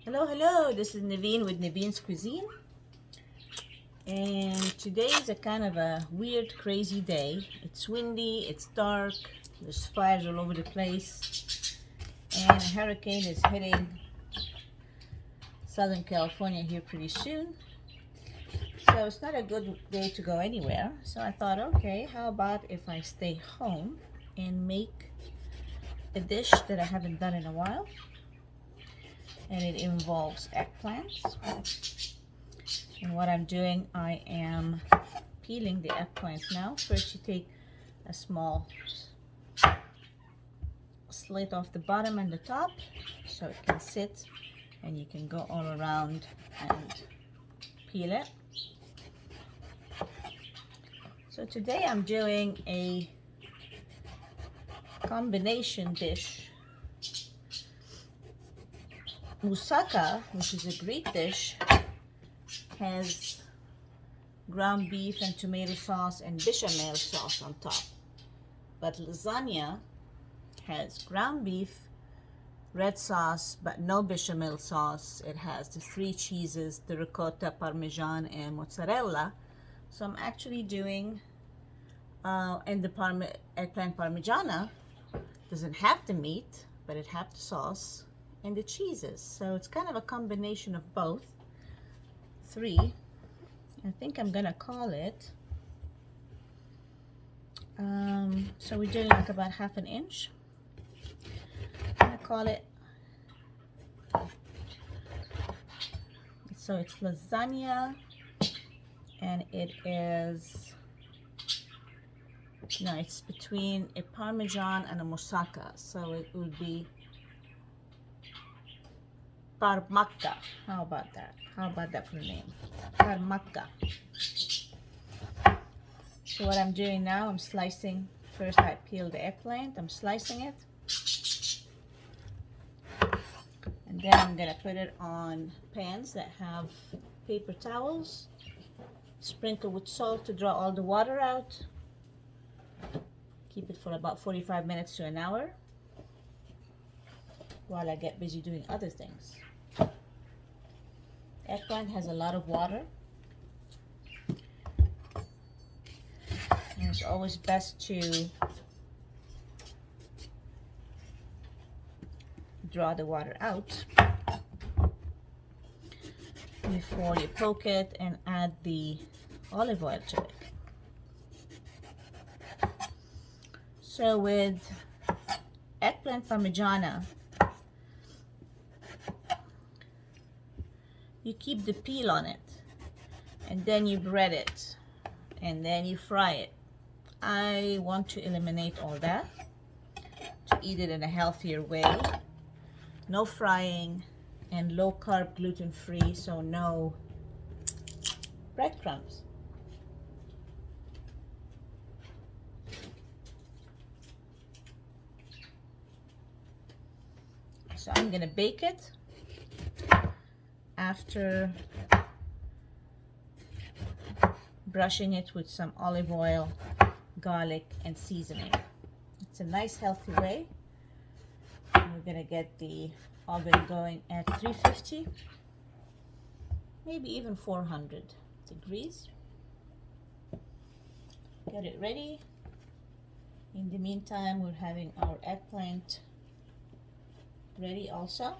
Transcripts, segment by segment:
Hello, this is Naveen with Naveen's Cuisine. And today is a kind of a weird, crazy day. It's windy, it's dark, there's fires all over the place, and a hurricane is hitting Southern California here pretty soon. So it's not a good day to go anywhere. So I thought, okay, how about if I stay home and make a dish that I haven't done in a while? And it involves eggplants. And what I'm doing, I am peeling the eggplant now. First you take a small slit off the bottom and the top so it can sit and you can go all around and peel it. So today I'm doing a combination dish. Moussaka, which is a Greek dish, has ground beef and tomato sauce and bechamel sauce on top. But lasagna has ground beef, red sauce, but no bechamel sauce. It has the three cheeses, the ricotta, parmesan, and mozzarella. So I'm actually doing, and the eggplant parmigiana doesn't have the meat, but it has the sauce and the cheeses. So it's kind of a combination of both. Three. I think I'm gonna call it. So we're doing like about 1/2 inch. I'm gonna call it. So it's lasagna, and it is. No, it's between a parmesan and a moussaka. So it would be Parmoussaka. How about that? How about that for the name? Parmoussaka. So what I'm doing now, I'm slicing. First I peel the eggplant. I'm slicing it. And then I'm gonna put it on pans that have paper towels. Sprinkle with salt to draw all the water out. Keep it for about 45 minutes to an hour while I get busy doing other things. Eggplant has a lot of water, and it's always best to draw the water out before you poke it and add the olive oil to it. So with eggplant parmigiana, you keep the peel on it, and then you bread it, and then you fry it. I want to eliminate all that to eat it in a healthier way. No frying, and low carb, gluten free, so no breadcrumbs. So I'm gonna bake it after brushing it with some olive oil, garlic, and seasoning. It's a nice healthy way. And we're gonna get the oven going at 350, maybe even 400 degrees. Get it ready. In the meantime, we're having our eggplant ready also.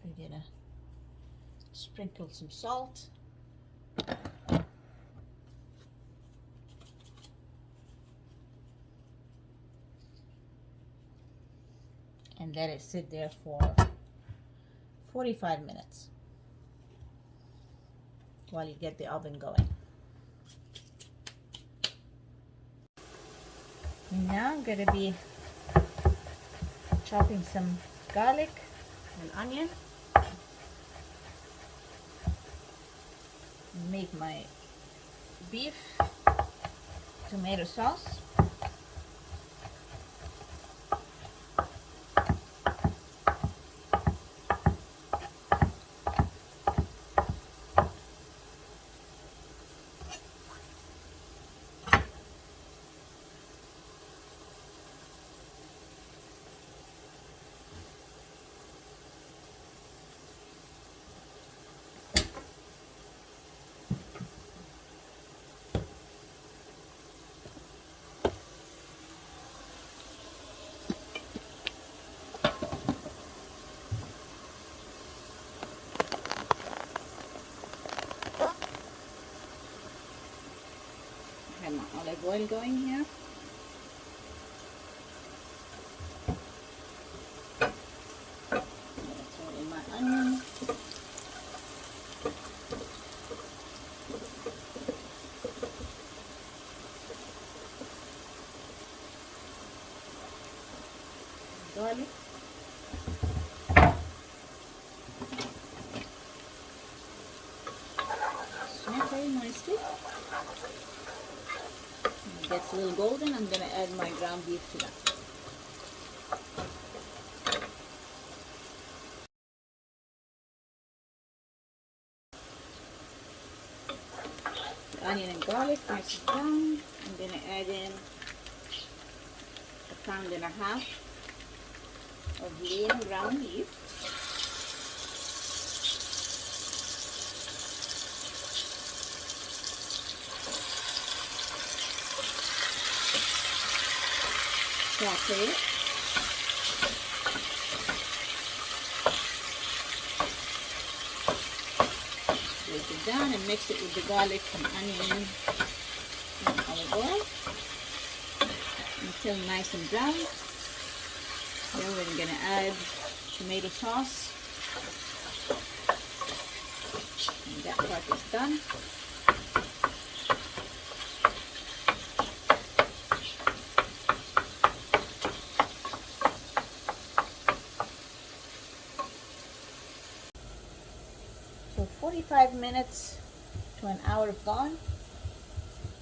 We're gonna sprinkle some salt. And let it sit there for 45 minutes while you get the oven going. And now I'm going to be chopping some garlic and onion. Make my beef tomato sauce. olive oil going here. Throw in my onion. Garlic. Saute nicely. When it gets a little golden, I'm going to add my ground beef to that. The onion and garlic nice and brown. I'm going to add in 1.5 pounds of lean ground beef. Saute it. Break it down and mix it with the garlic and onion and olive oil until nice and brown. Then we're going to add tomato sauce. And that part is done. So 45 minutes to an hour have gone.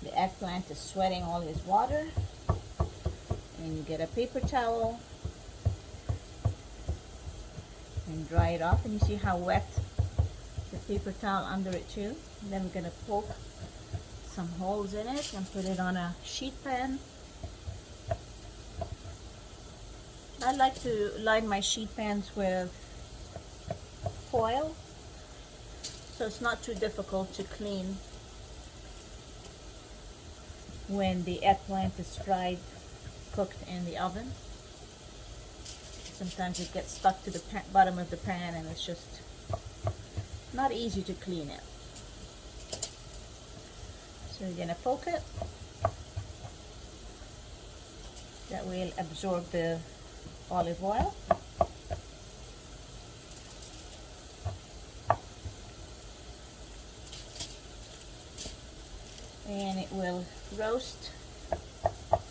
The eggplant is sweating all his water. And you get a paper towel and dry it off, and you see how wet the paper towel under it too. And then we're going to poke some holes in it and put it on a sheet pan. I like to line my sheet pans with foil, so it's not too difficult to clean when the eggplant is fried, cooked in the oven. Sometimes it gets stuck to the bottom of the pan and it's just not easy to clean it. So we're going to poke it. That will absorb the olive oil. And it will roast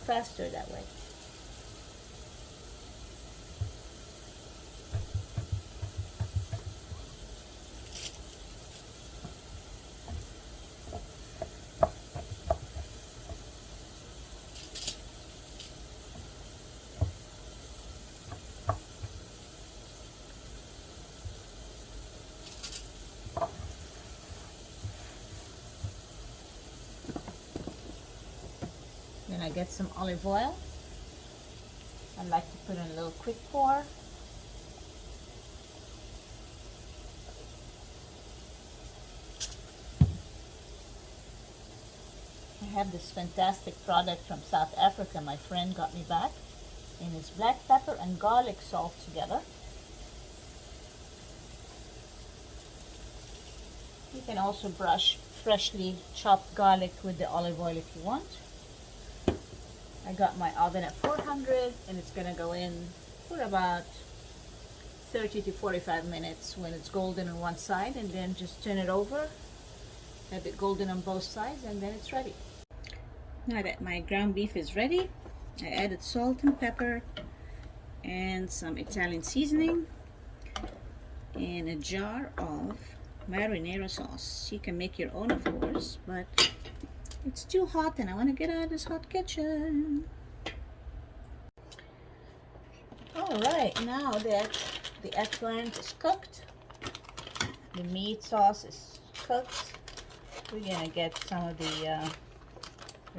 faster that way. Then I get some olive oil. I like to put in a little quick pour. I have this fantastic product from South Africa my friend got me back, and it's black pepper and garlic salt together. You can also brush freshly chopped garlic with the olive oil if you want. I got my oven at 400 and it's going to go in for about 30 to 45 minutes when it's golden on one side, and then just turn it over, have it golden on both sides, and then it's ready. Now that my ground beef is ready, I added salt and pepper and some Italian seasoning and a jar of marinara sauce. You can make your own, of course, but it's too hot and I want to get out of this hot kitchen. Alright, now that the eggplant is cooked, the meat sauce is cooked, we're going to get some of the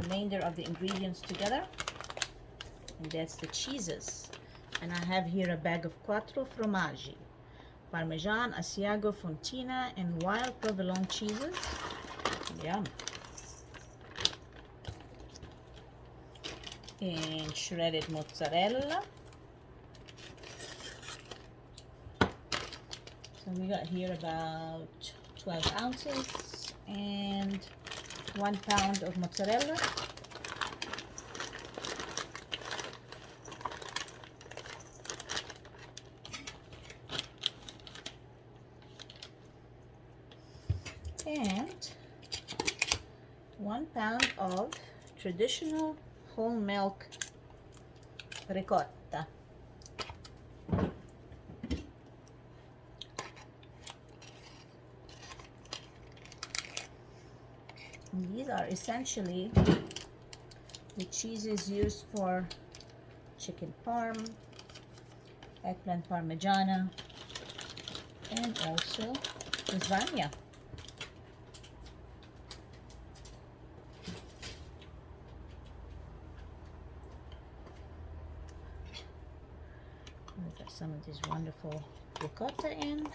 remainder of the ingredients together, and that's the cheeses. And I have here a bag of 4 formaggi, Parmesan, Asiago, Fontina, and wild provolone cheeses. Yum. And shredded mozzarella. So we got here about 12 ounces and 1 pound of mozzarella. pound of traditional whole milk ricotta. And these are essentially the cheeses used for chicken parm, eggplant parmigiana, and also lasagna. Look at some of these wonderful ricotta in.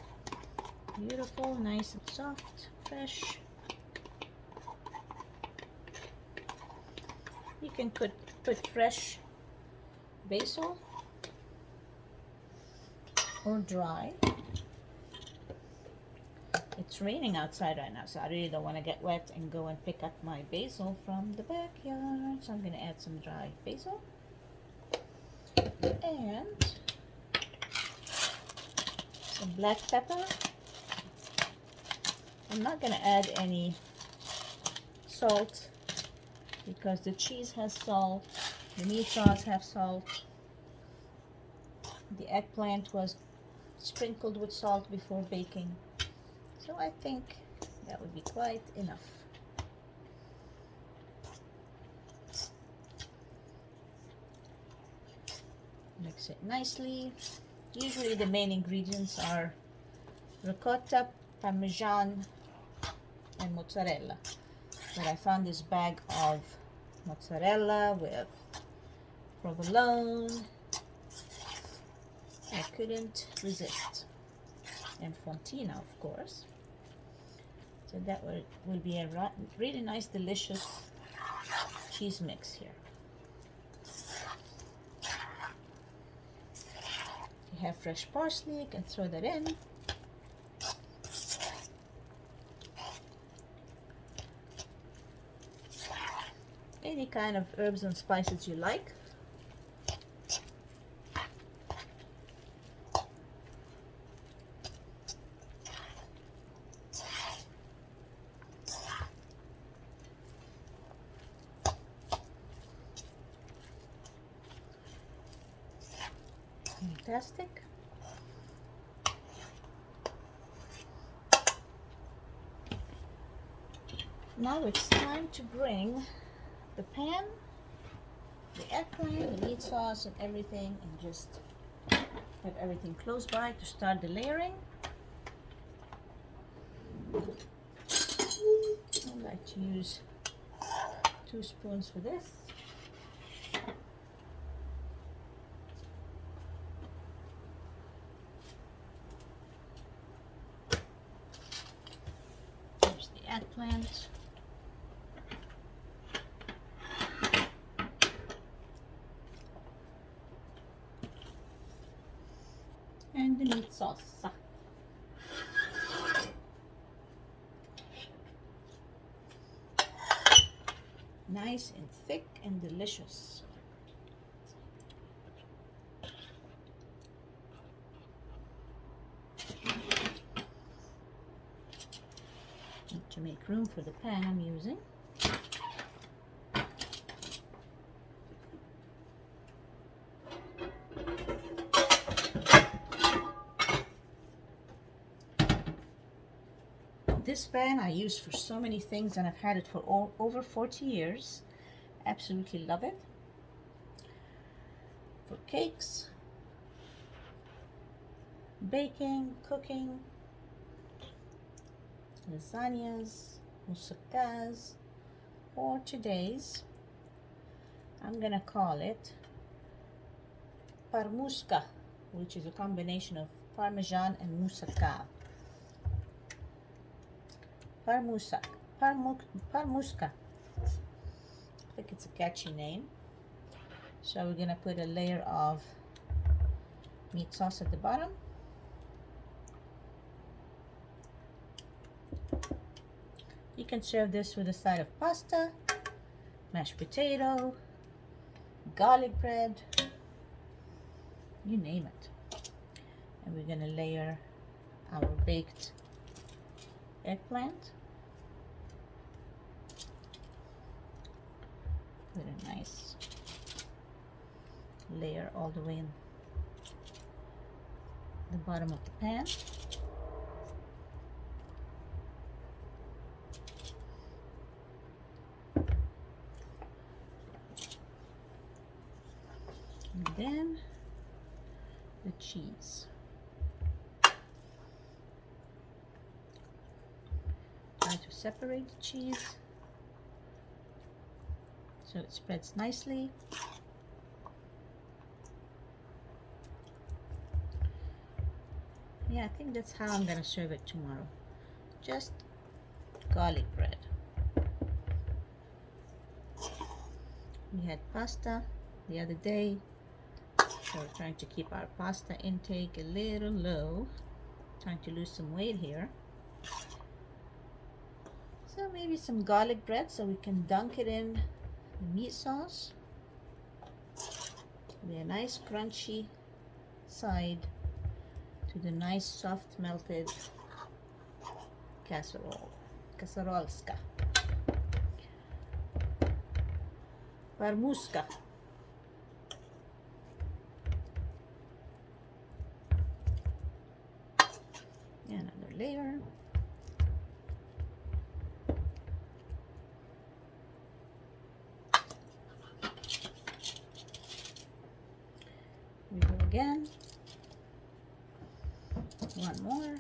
Beautiful, nice and soft, fresh. You can put fresh basil or dry. It's raining outside right now, so I really don't want to get wet and go and pick up my basil from the backyard. So I'm going to add some dry basil and some black pepper. I'm not going to add any salt because the cheese has salt, the meat sauce has salt, the eggplant was sprinkled with salt before baking. So I think that would be quite enough. Mix it nicely. Usually the main ingredients are ricotta, parmesan, and mozzarella. But I found this bag of mozzarella with provolone. I couldn't resist. And fontina, of course. So that will be a really nice, delicious cheese mix here. If you have fresh parsley, you can throw that in. Any kind of herbs and spices you like. Fantastic. Now it's time to bring the pan, the eggplant, the meat sauce, and everything, and just have everything close by to start the layering. I like to use 2 spoons for this. Here's the eggplant. And the meat sauce. Nice and thick and delicious. Need to make room for the pan I'm using. This pan I use for so many things, and I've had it for over 40 years. Absolutely love it. For cakes, baking, cooking, lasagnas, moussakas, or today's, I'm gonna call it Parmoussaka, which is a combination of parmesan and moussaka. Parmoussaka. I think it's a catchy name. So we're gonna put a layer of meat sauce at the bottom. You can serve this with a side of pasta, mashed potato, garlic bread, you name it. And we're gonna layer our baked eggplant. Put a nice layer all the way in the bottom of the pan. And then the cheese. Try to separate the cheese so it spreads nicely. Yeah, I think that's how I'm gonna serve it tomorrow. Just garlic bread. We had pasta the other day, so we're trying to keep our pasta intake a little low. Trying to lose some weight here. So maybe some garlic bread so we can dunk it in the meat sauce. Be a nice crunchy side to the nice soft melted casserole. Casserolska. Parmoussaka. Another layer. We go again. One more.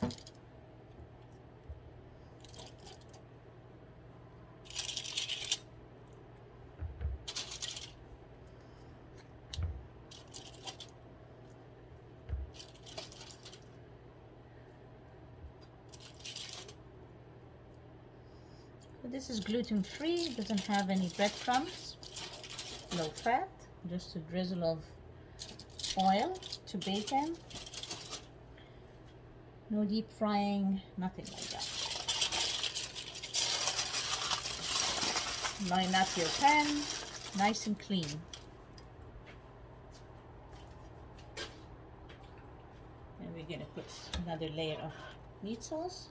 So this is gluten-free, doesn't have any breadcrumbs, low fat, just a drizzle of oil to bake in. No deep frying, nothing like that. Line up your pan, nice and clean. And we're gonna put another layer of meat sauce.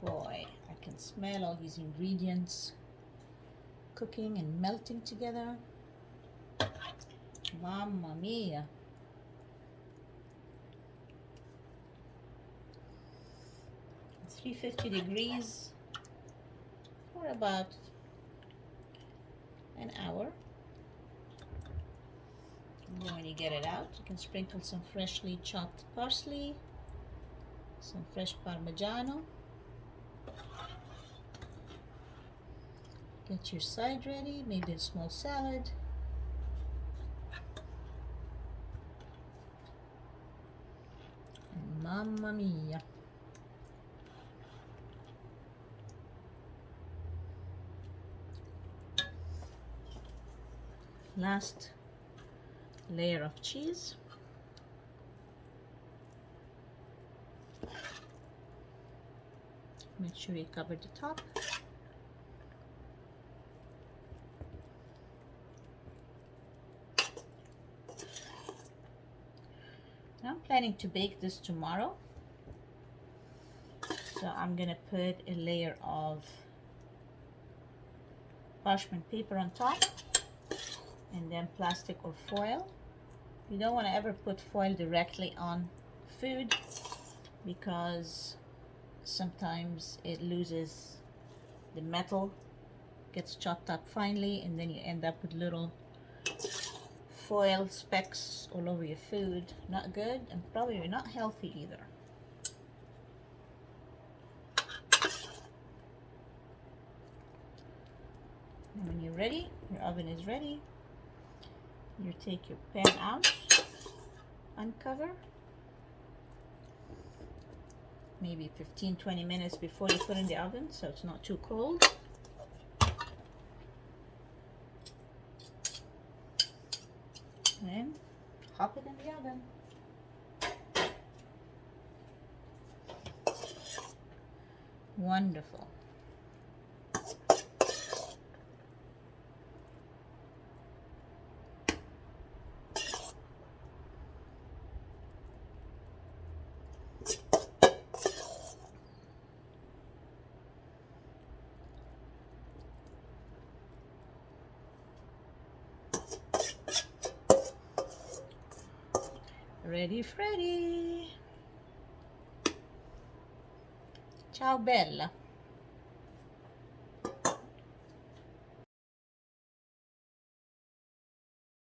Boy, I can smell all these ingredients cooking and melting together. Mamma mia. It's 350 degrees for about an hour. And then when you get it out, you can sprinkle some freshly chopped parsley, some fresh parmigiano. Get your side ready, maybe a small salad. And mamma mia. Last layer of cheese. Make sure you cover the top. I'm planning to bake this tomorrow, so I'm gonna put a layer of parchment paper on top and then plastic or foil. You don't want to ever put foil directly on food because sometimes it loses the metal, gets chopped up finely, and then you end up with little foil specks all over your food. Not good, and probably not healthy either. And when you're ready, your oven is ready, you take your pan out, uncover, maybe 15-20 minutes before you put in the oven so it's not too cold. And hop it in the oven. Wonderful. Ready, Freddy. Ciao, Bella.